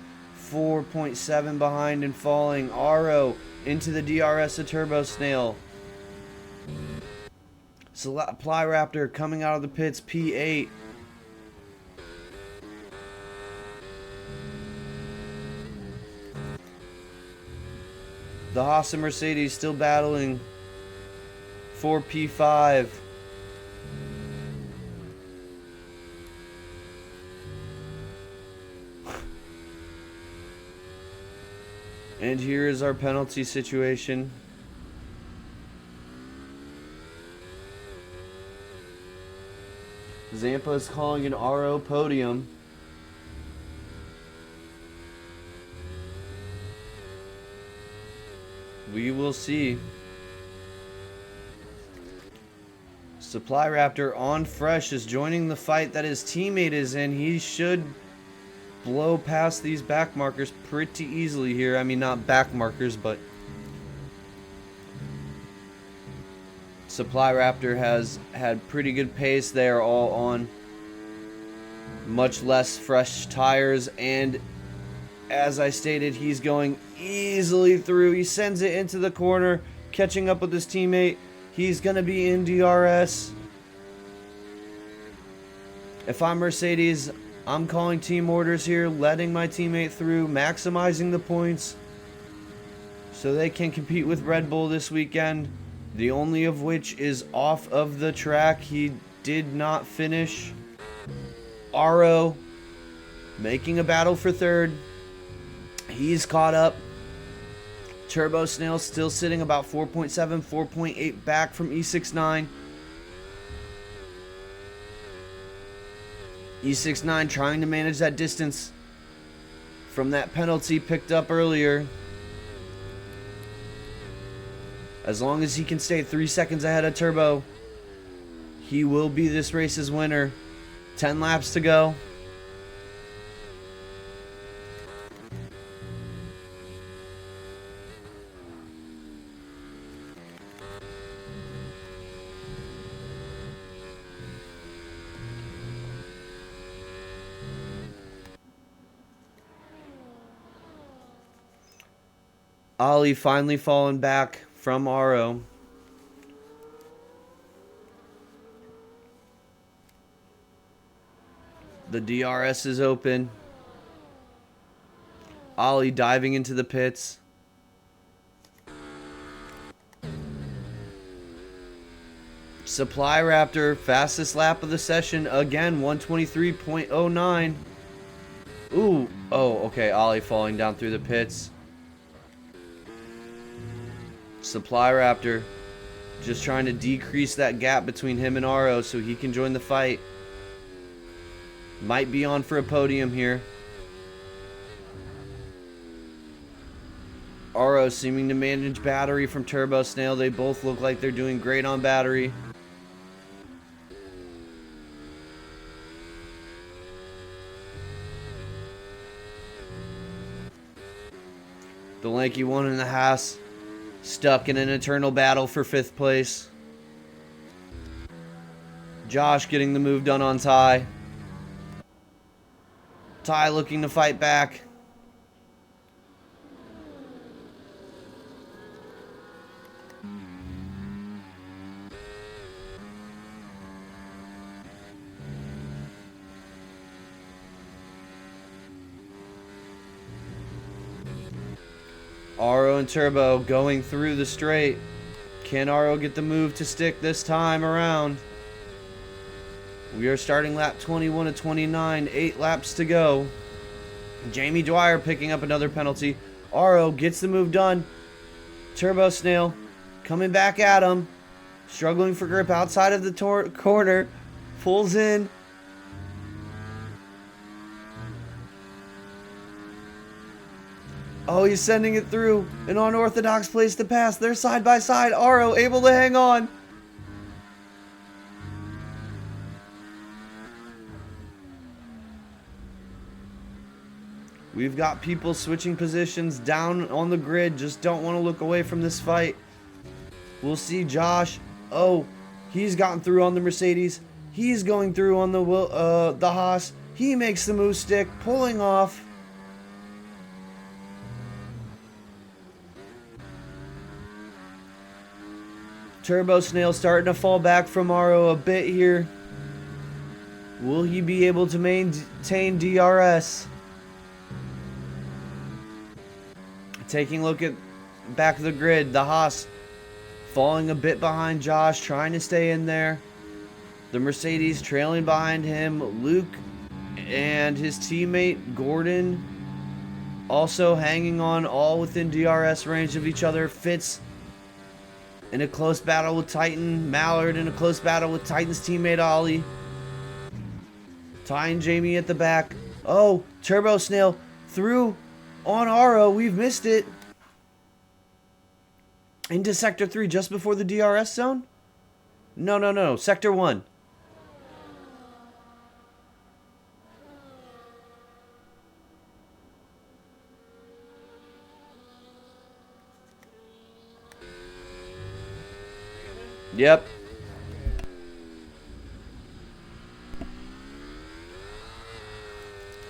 4.7 behind and falling. Aro into the DRS of Turbo Snail. Supply Raptor coming out of the pits, P8. The Haas and Mercedes still battling for P5. And here is our penalty situation. Zampa is calling an RO podium. We will see. Supply Raptor on fresh is joining the fight that his teammate is in. He should blow past these back markers pretty easily here. I mean, not back markers, but Supply Raptor has had pretty good pace. They are all on much less fresh tires, and as I stated, he's going easily through. He sends it into the corner, catching up with his teammate. He's going to be in DRS. If I'm Mercedes, I'm calling team orders here, letting my teammate through, maximizing the points so they can compete with Red Bull this weekend. The only of which is off of the track. He did not finish. Aro making a battle for third. He's caught up. Turbo Snail still sitting about 4.7, 4.8 back from E69. E69 trying to manage that distance from that penalty picked up earlier. As long as he can stay 3 seconds ahead of Turbo, he will be this race's winner. 10 laps to go. Ollie finally falling back from Aro. The DRS is open. Ollie diving into the pits. Supply Raptor, fastest lap of the session. Again, 123.09. Ooh. Oh, okay. Ollie falling down through the pits. Supply Raptor just trying to decrease that gap between him and Aro so he can join the fight. Might be on for a podium here. Aro seeming to manage battery from Turbo Snail. They both look like they're doing great on battery. The lanky one in the Haas stuck in an eternal battle for 5th place. Josh getting the move done on Ty. Ty looking to fight back. Aro and Turbo going through the straight. Can Aro get the move to stick this time around? We are starting lap 21 of 29. 8 laps to go. Jamie Dwyer picking up another penalty. Aro gets the move done. Turbo Snail coming back at him. Struggling for grip outside of the corner. Pulls in. Oh, he's sending it through. An unorthodox place to pass. They're side by side. Aro able to hang on. We've got people switching positions down on the grid. Just don't want to look away from this fight. We'll see Josh. Oh, he's gotten through on the Mercedes. He's going through on the Haas. He makes the move stick, pulling off. Turbo Snail starting to fall back from Aro a bit here. Will he be able to maintain DRS? Taking a look at back of the grid. The Haas falling a bit behind Josh, trying to stay in there. The Mercedes trailing behind him. Luke and his teammate Gordon also hanging on, all within DRS range of each other. Fitz in a close battle with Titan. Mallard in a close battle with Titan's teammate Ollie. Ty and Jamie at the back. Oh, Turbo Snail through on Aro. We've missed it. Into Sector 3 just before the DRS zone? No. Sector 1. Yep.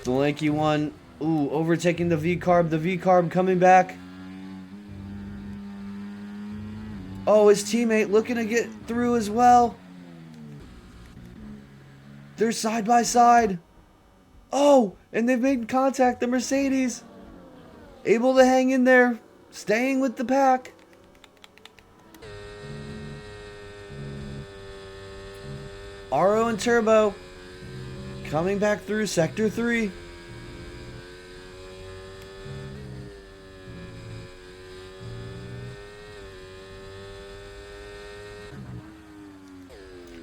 The lanky one. Ooh, overtaking the V-Carb. The V-Carb coming back. Oh, his teammate looking to get through as well. They're side by side. Oh, and they've made contact. The Mercedes able to hang in there, staying with the pack. Aro and Turbo coming back through Sector 3.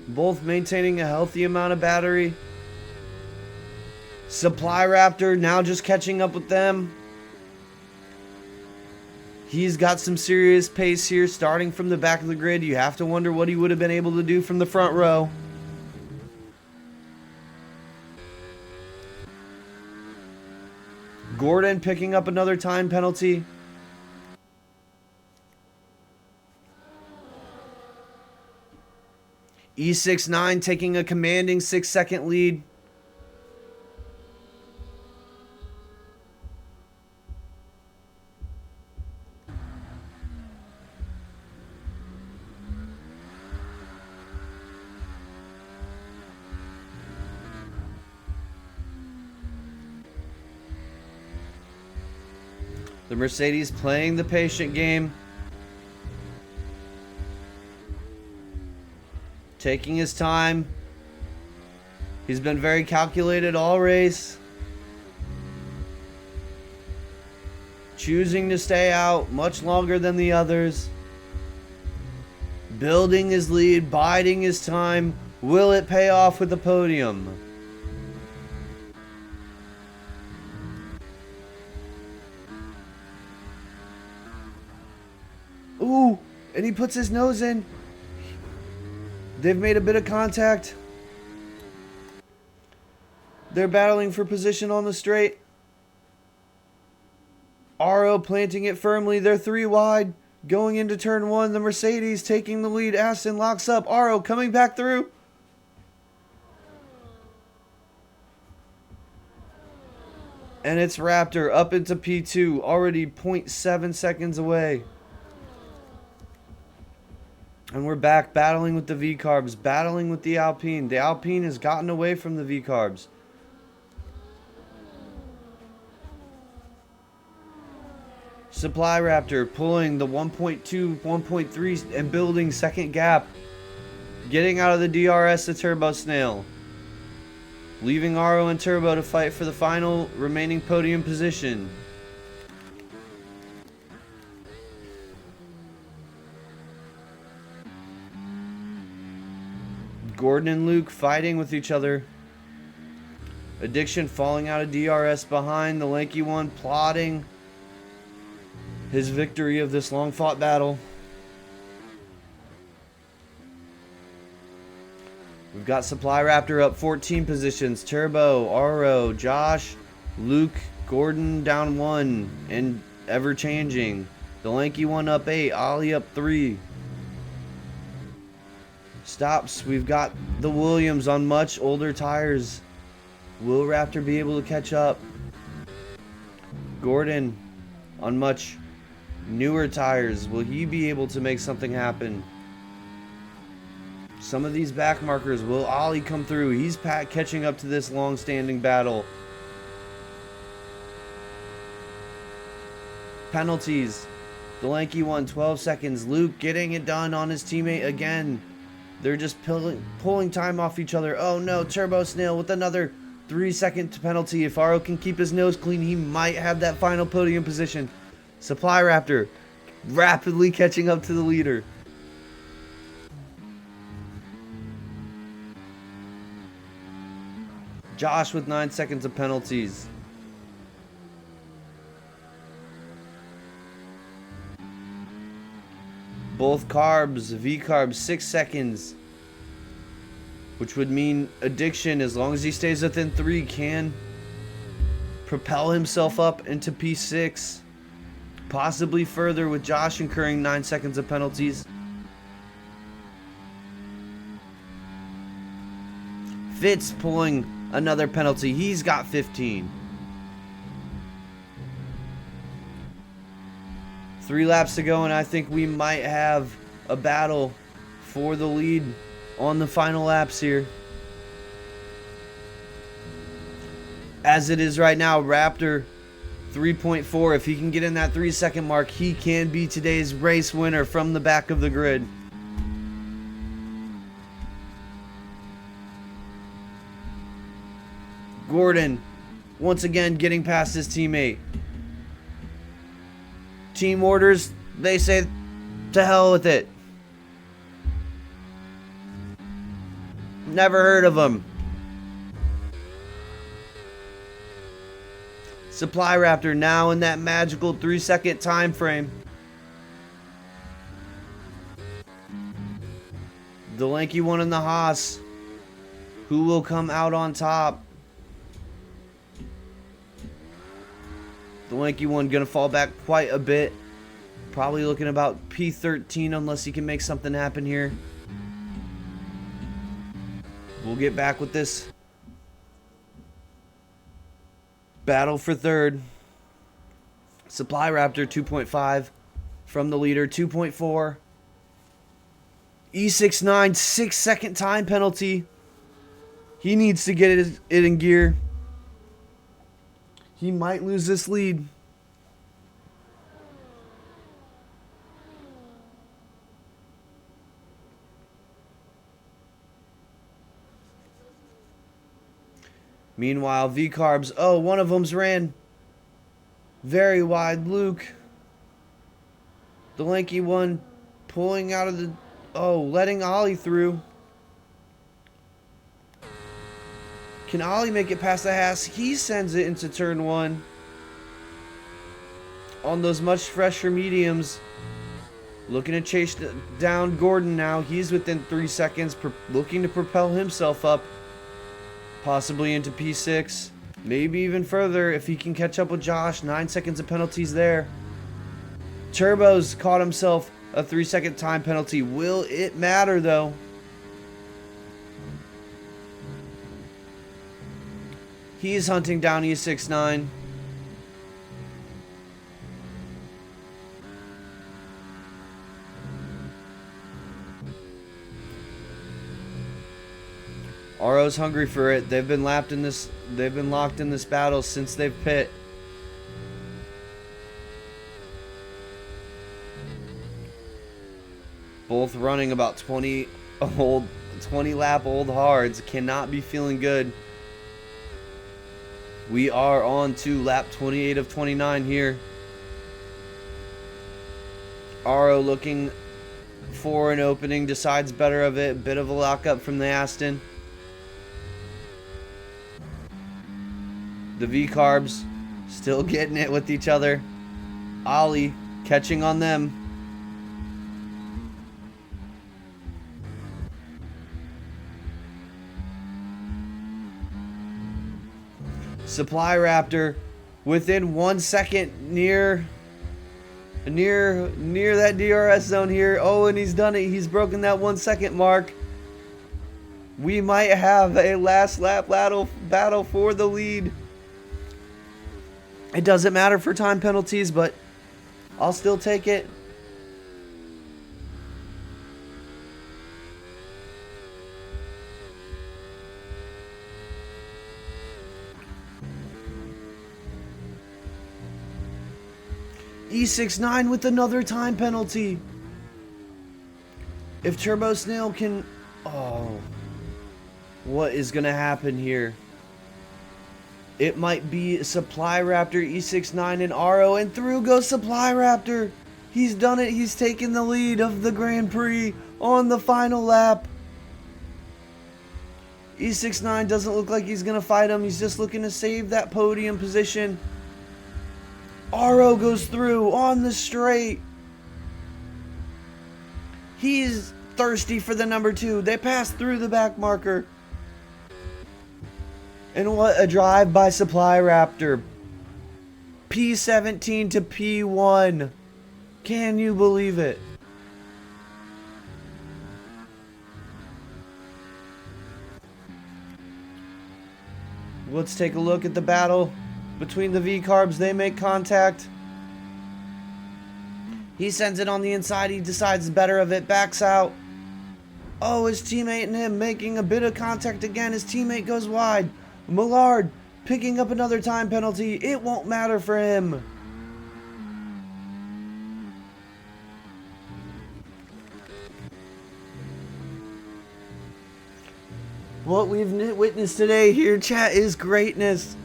Both maintaining a healthy amount of battery. Supply Raptor now just catching up with them. He's got some serious pace here, starting from the back of the grid. You have to wonder what he would have been able to do from the front row. Gordon picking up another time penalty. E69 taking a commanding 6-second lead. The Mercedes playing the patient game. Taking his time. He's been very calculated all race. Choosing to stay out much longer than the others. Building his lead, biding his time. Will it pay off with the podium? Ooh, and he puts his nose in. They've made a bit of contact. They're battling for position on the straight. Aro planting it firmly. They're 3 wide. Going into turn 1. The Mercedes taking the lead. Aston locks up. Aro coming back through. And it's Raptor up into P2. Already 0.7 seconds away. And we're back battling with the V-Carbs. Battling with the Alpine. The Alpine has gotten away from the V-Carbs. Supply Raptor pulling the 1.2, 1.3 and building second gap. Getting out of the DRS to Turbo Snail. Leaving Aro and Turbo to fight for the final remaining podium position. Gordon and Luke fighting with each other. Addiction falling out of DRS behind. The lanky one plotting his victory of this long-fought battle. We've got Supply Raptor up 14 positions. Turbo, Aro, Josh, Luke, Gordon down 1 and ever-changing. The lanky one up 8. Ollie up 3. Stops. We've got the Williams on much older tires. Will Raptor be able to catch up? Gordon on much newer tires. Will he be able to make something happen? Some of these back markers. Will Ollie come through? He's catching up to this long-standing battle. Penalties. The lanky one, 12 seconds. Luke getting it done on his teammate again. They're just pulling time off each other. Oh no, Turbo Snail with another 3-second penalty. If Aro can keep his nose clean, he might have that final podium position. Supply Raptor rapidly catching up to the leader. Josh with 9 seconds of penalties. Both carbs, V-carbs, 6 seconds. Which would mean Addiction, as long as he stays within 3, can propel himself up into P6. Possibly further with Josh incurring 9 seconds of penalties. Fitz pulling another penalty. He's got 15. 3 laps to go, and I think we might have a battle for the lead on the final laps here. As it is right now, Raptor 3.4. If he can get in that 3-second mark, he can be today's race winner from the back of the grid. Gordon once again getting past his teammate. Team orders, they say to hell with it. Never heard of them. Supply Raptor now in that magical 3-second time frame. The lanky one in the Haas. Who will come out on top? The lanky one gonna fall back quite a bit. Probably looking about P13 unless he can make something happen here. We'll get back with this battle for third. Supply Raptor 2.5 from the leader. 2.4. E69 6-second time penalty. He needs to get it in gear. He might lose this lead. Meanwhile, V-Carbs, oh, one of them's ran very wide. Luke, the lanky one, pulling out of the, oh, letting Ollie through. Can Ollie make it past the Haas? He sends it into turn 1 on those much fresher mediums. Looking to chase down Gordon now. He's within 3 seconds, looking to propel himself up, possibly into P6. Maybe even further if he can catch up with Josh. 9 seconds of penalties there. Turbo's caught himself a 3-second time penalty. Will it matter though? He's hunting down E69. RO's hungry for it. They've been locked in this battle since they've pit. Both running about 20 lap old hards. Cannot be feeling good. We are on to lap 28 of 29 here. RO looking for an opening, decides better of it. Bit of a lockup from the Aston. The V-Carbs still getting it with each other. Ollie catching on them. Supply Raptor within 1 second near that DRS zone here. Oh, and he's done it. He's broken that 1 second mark. We might have a last lap battle for the lead. It doesn't matter for time penalties, but I'll still take it. E69 with another time penalty. If Turbo Snail can... Oh. What is going to happen here? It might be Supply Raptor, E69, and RO, and through goes Supply Raptor. He's done it. He's taken the lead of the Grand Prix on the final lap. E69 doesn't look like he's going to fight him. He's just looking to save that podium position. RO goes through on the straight. He's thirsty for the number 2. They pass through the back marker. And what a drive by Supply Raptor. P17 to P1. Can you believe it? Let's take a look at the battle between the V-Carbs. They make contact. He sends it on the inside. He decides better of it. Backs out. Oh, his teammate and him making a bit of contact again. His teammate goes wide. Millard picking up another time penalty. It won't matter for him. What we've witnessed today here, chat, is greatness.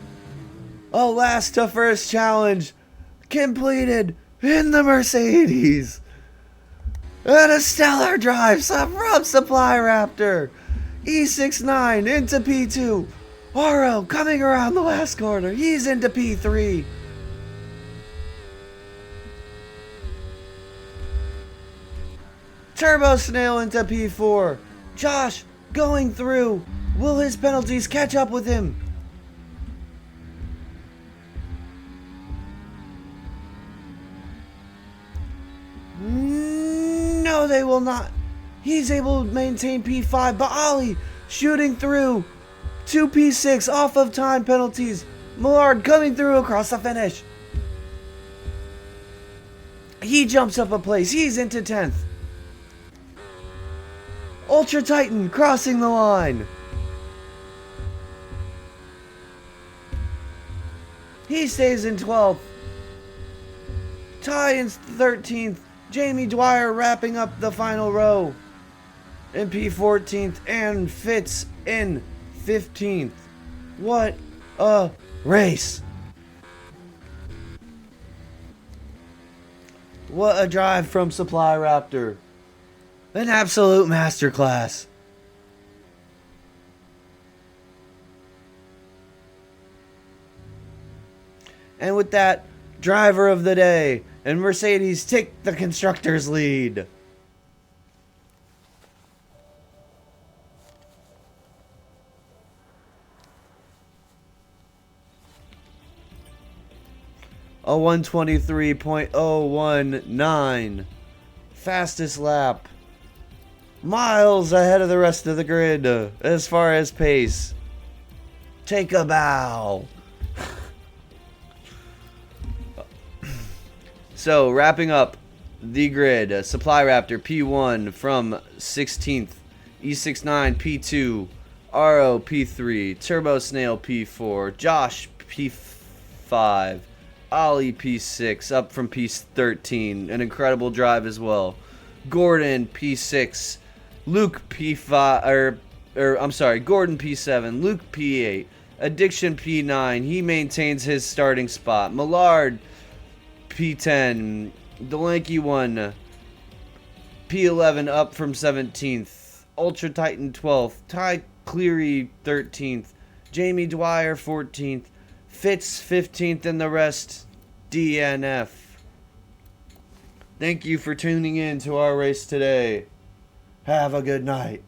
A last to first challenge completed in the Mercedes. And a stellar drive from Supply Raptor. E69 into P2. RO coming around the last corner. He's into P3. Turbo Snail into P4. Josh going through. Will his penalties catch up with him? No, they will not. He's able to maintain P5, but Ollie shooting through to P6 off of time penalties. Millard coming through across the finish. He jumps up a place. He's into 10th. Ultra Titan crossing the line. He stays in 12th. Ty in 13th. Jamie Dwyer wrapping up the final row in P14th, and Fitz in 15th. What a race! What a drive from Supply Raptor. An absolute masterclass. And with that, driver of the day, and Mercedes take the constructor's lead. A 123.019. Fastest lap. Miles ahead of the rest of the grid as far as pace. Take a bow. So, wrapping up the grid, Supply Raptor P1 from 16th, E69 P2, RO P3, Turbo Snail P4, Josh P5, Ollie P6, up from P13, an incredible drive as well. Gordon P6, Luke P5, Gordon P7, Luke P8, Addiction P9, he maintains his starting spot. Millard P10, the lanky one, P11 up from 17th, Ultra Titan 12th, Ty Cleary 13th, Jamie Dwyer 14th, Fitz 15th, and the rest DNF. Thank you for tuning in to our race today. Have a good night.